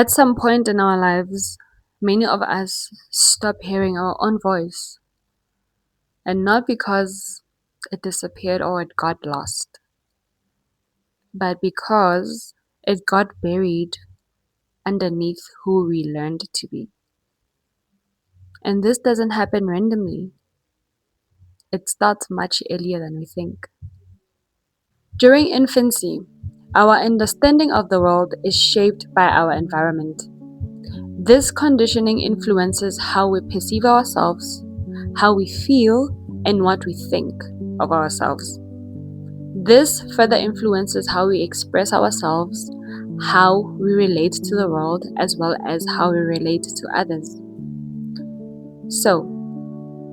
At some point in our lives, many of us stop hearing our own voice, and not because it disappeared or it got lost, but because it got buried underneath who we learned to be. And this doesn't happen randomly, it starts much earlier than we think. During infancy, our understanding of the world is shaped by our environment. This conditioning influences how we perceive ourselves, how we feel, and what we think of ourselves. This further influences how we express ourselves, how we relate to the world, as well as how we relate to others. So,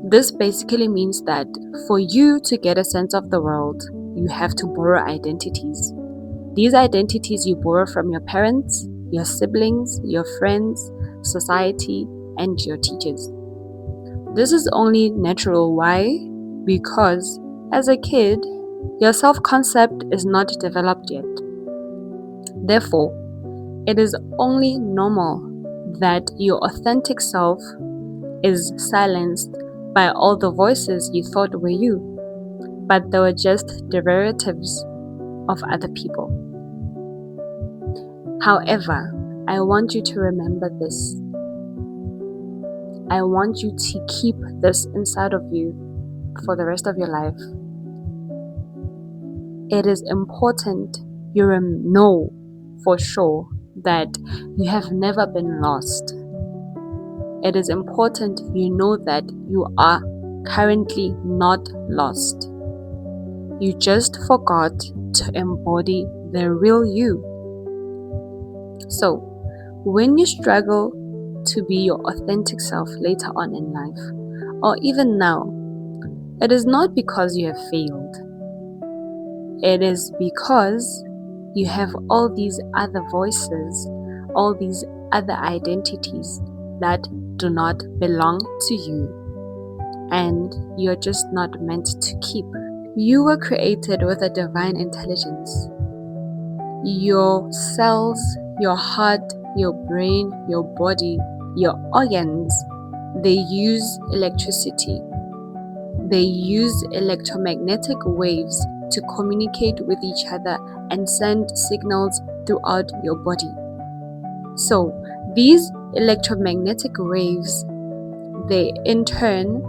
this basically means that for you to get a sense of the world, you have to borrow identities. These identities you borrow from your parents, your siblings, your friends, society, and your teachers. This is only natural. Why? Because as a kid, your self-concept is not developed yet. Therefore, it is only normal that your authentic self is silenced by all the voices you thought were you, but they were just derivatives of other people. However, I want you to remember this. I want you to keep this inside of you for the rest of your life. It is important you know for sure that you have never been lost. It is important you know that you are currently not lost. You just forgot to embody the real you. So, when you struggle to be your authentic self later on in life, or even now, it is not because you have failed. It is because you have all these other voices, all these other identities that do not belong to you, and you're just not meant to keep. You were created with a divine intelligence. Your cells, your heart, your brain, your body, your organs, they use electricity. They use electromagnetic waves to communicate with each other and send signals throughout your body. So, these electromagnetic waves, they in turn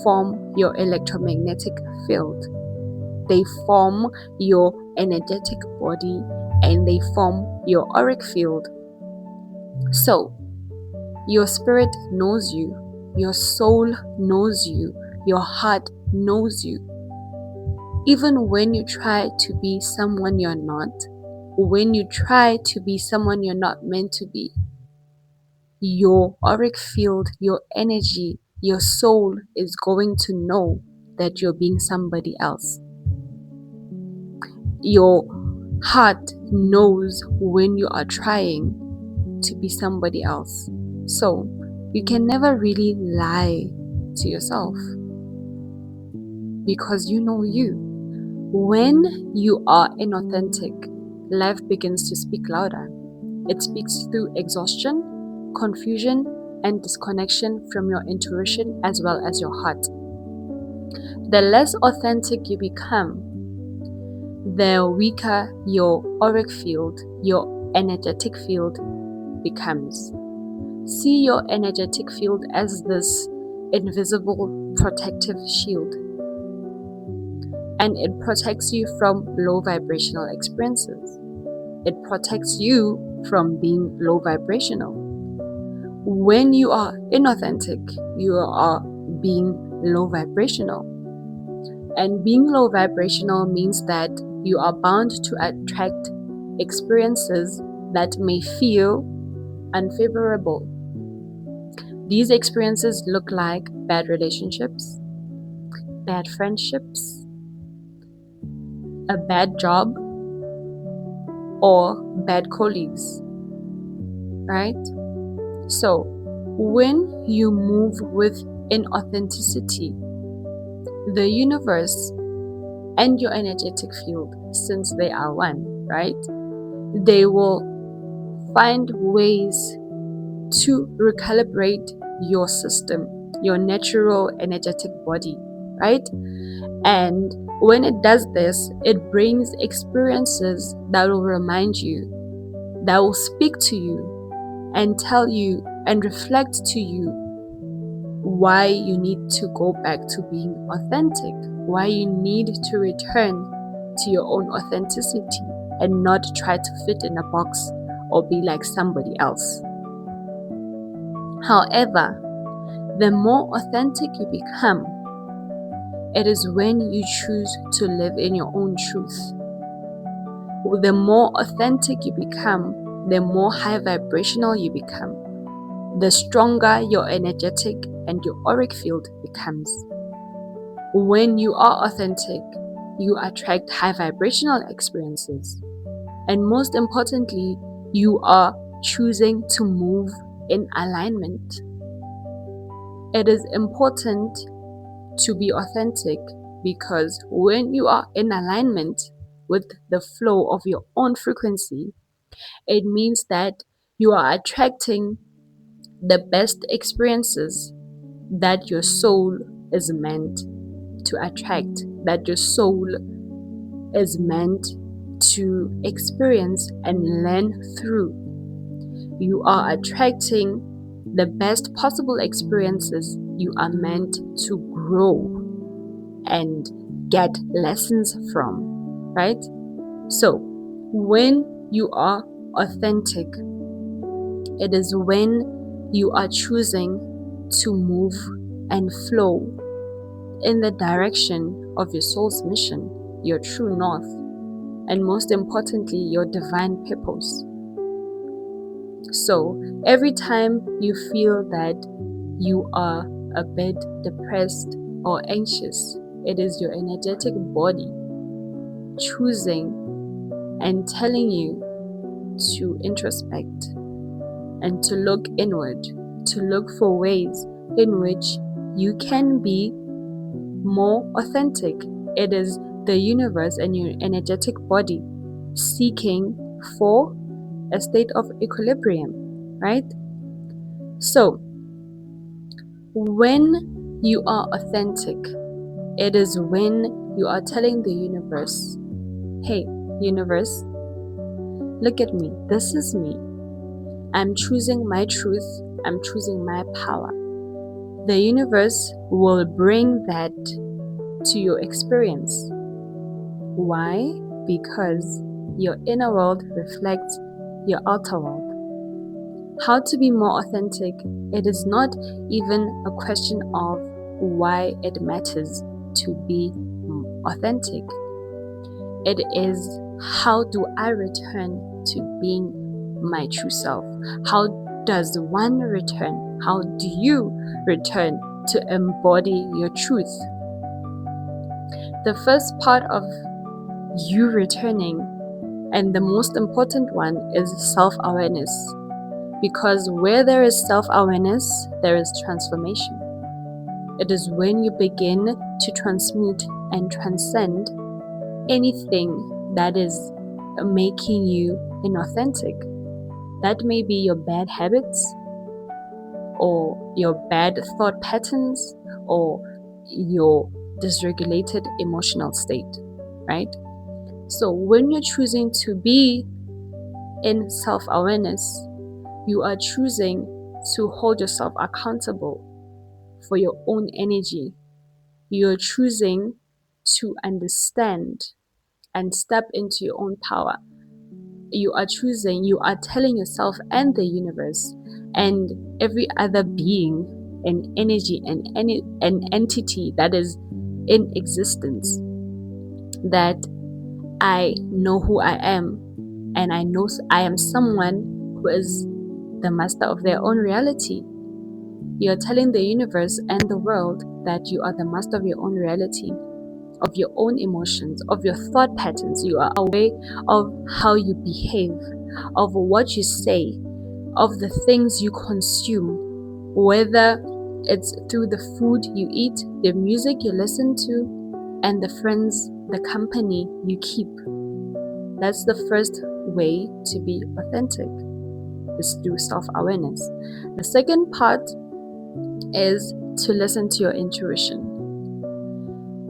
form your electromagnetic field. They form your energetic body and they form your auric field. So, your spirit knows you, your soul knows you, your heart knows you. Even when you try to be someone you're not, when you try to be someone you're not meant to be, your auric field, your energy, your soul is going to know that you're being somebody else. Your heart knows when you are trying to be somebody else. So, you can never really lie to yourself because you know you. When you are inauthentic, life begins to speak louder. It speaks through exhaustion, confusion, and disconnection from your intuition as well as your heart. The less authentic you become, the weaker your auric field, your energetic field becomes. See your energetic field as this invisible protective shield, and it protects you from low vibrational experiences. It protects you from being low vibrational. When you are inauthentic, you are being low vibrational. And being low vibrational means that you are bound to attract experiences that may feel unfavorable. These experiences look like bad relationships, bad friendships, a bad job, or bad colleagues, right? So, when you move with inauthenticity, the universe and your energetic field, since they are one, right? They will find ways to recalibrate your system, your natural energetic body, right? And when it does this, it brings experiences that will remind you, that will speak to you and tell you and reflect to you why you need to go back to being authentic, why you need to return to your own authenticity and not try to fit in a box or be like somebody else. However, the more authentic you become, it is when you choose to live in your own truth. The more authentic you become, the more high vibrational you become, the stronger your energetic and your auric field becomes. When you are authentic, you attract high vibrational experiences. And most importantly, you are choosing to move in alignment. It is important to be authentic because when you are in alignment with the flow of your own frequency, it means that you are attracting the best experiences that your soul is meant to attract, that your soul is meant to experience and learn through. You are attracting the best possible experiences you are meant to grow and get lessons from, right? So, when you are authentic, it is when you are choosing to move and flow in the direction of your soul's mission, your true north, and most importantly, your divine purpose. So, every time you feel that you are a bit depressed or anxious, it is your energetic body choosing and telling you to introspect and to look inward, to look for ways in which you can be more authentic. It is the universe and your energetic body seeking for a state of equilibrium, right? So, when you are authentic, it is when you are telling the universe, hey, universe, look at me. This is me. I'm choosing my truth. I'm choosing my power. The universe will bring that to your experience. Why? Because your inner world reflects your outer world. How to be more authentic? It is not even a question of why it matters to be authentic. It is, how do I return to being my true self? How does one return? How do you return to embody your truth? The first part of you returning, and the most important one, is self-awareness. Because where there is self-awareness, there is transformation. It is when you begin to transmute and transcend anything that is making you inauthentic. That may be your bad habits, or your bad thought patterns, or your dysregulated emotional state, right? So when you're choosing to be in self-awareness, you are choosing to hold yourself accountable for your own energy. You're choosing to understand and step into your own power. You are telling yourself and the universe and every other being and energy and an entity that is in existence that I know who I am, and I know I am someone who is the master of their own reality. You are telling the universe and the world that you are the master of your own reality, of your own emotions, of your thought patterns. You are aware of how you behave, of what you say, of the things you consume, whether it's through the food you eat, the music you listen to, and the friends, the company you keep. That's the first way to be authentic. is through self-awareness. The second part is to listen to your intuition.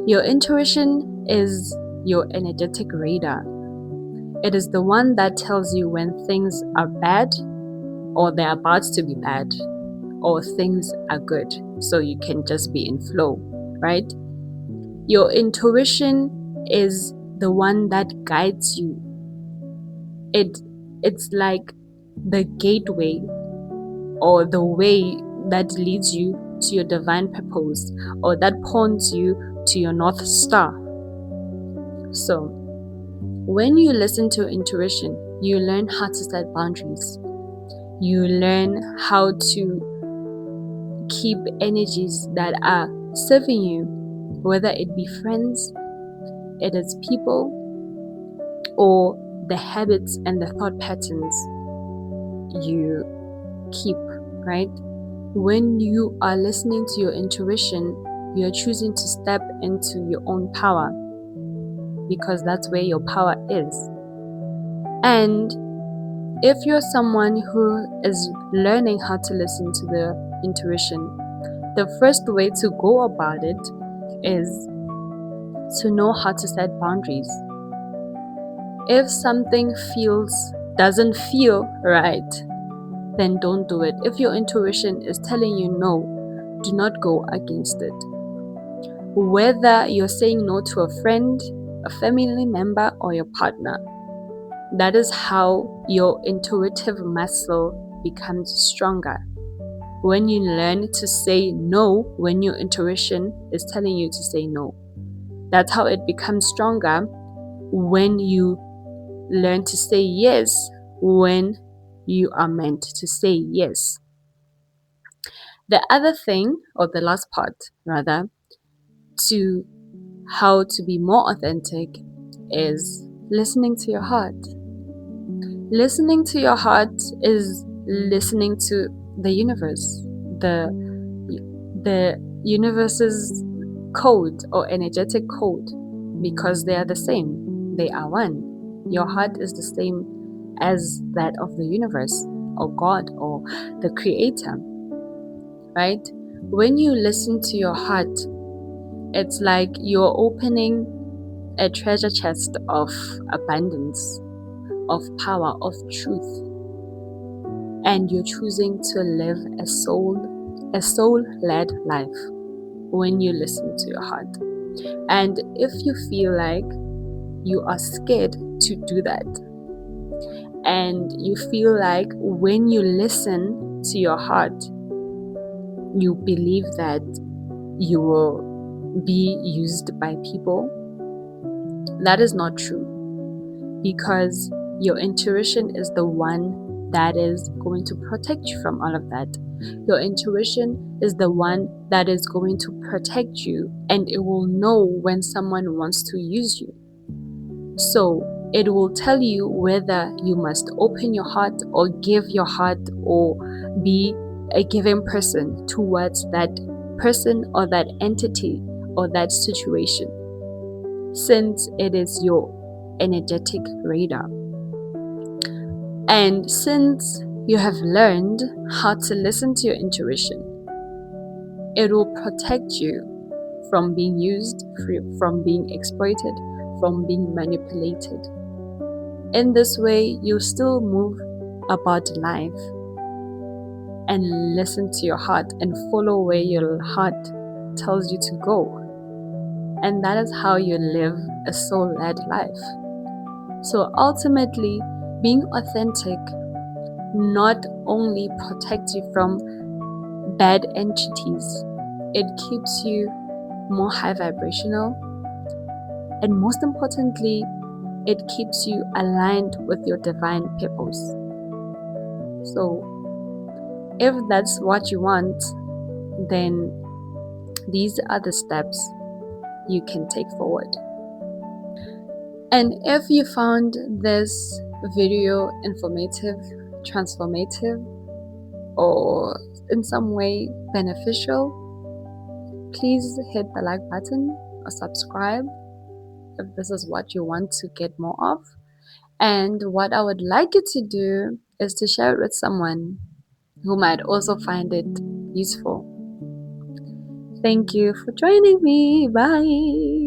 Your intuition is your energetic radar. It is the one that tells you when things are bad, or they're about to be bad, or things are good, so you can just be in flow, right? Your intuition is the one that guides you. It's like the gateway, or the way that leads you to your divine purpose, or that points you to your North Star. So when you listen to intuition, you learn how to set boundaries. You learn how to keep energies that are serving you, whether it be friends, it is people, or the habits and the thought patterns you keep, right? When you are listening to your intuition, you are choosing to step into your own power, because that's where your power is. And if you're someone who is learning how to listen to the intuition, the first way to go about it is to know how to set boundaries. If something doesn't feel right, then don't do it. If your intuition is telling you no, do not go against it. Whether you're saying no to a friend, a family member, or your partner, that is how your intuitive muscle becomes stronger. When you learn to say no when your intuition is telling you to say no, that's how it becomes stronger. When you learn to say yes when you are meant to say yes. The other thing, or the last part rather, to how to be more authentic is listening to your heart. Listening to your heart is listening to the universe, the universe's code or energetic code, because they are the same. They are one. Your heart is the same as that of the universe, or God, or the creator, right? When you listen to your heart, it's like you're opening a treasure chest of abundance, of power, of truth, and you're choosing to live a soul-led life when you listen to your heart. And if you feel like you are scared to do that, and you feel like when you listen to your heart, you believe that you will be used by people, that is not true, because your intuition is the one that is going to protect you from all of that. Your intuition is the one that is going to protect you, and it will know when someone wants to use you. So it will tell you whether you must open your heart or give your heart, or be a giving person towards that person or that entity or that situation, since it is your energetic radar. And since you have learned how to listen to your intuition, it will protect you from being used, from being exploited, from being manipulated. In this way, you still move about life and listen to your heart and follow where your heart tells you to go. And that is how you live a soul-led life. So ultimately, being authentic not only protects you from bad entities, it keeps you more high vibrational, and most importantly, it keeps you aligned with your divine purpose. So if that's what you want, then these are the steps you can take forward. And if you found this video informative, transformative, or in some way beneficial, please hit the like button or subscribe if this is what you want to get more of. And what I would like you to do is to share it with someone who might also find it useful. Thank you for joining me. Bye.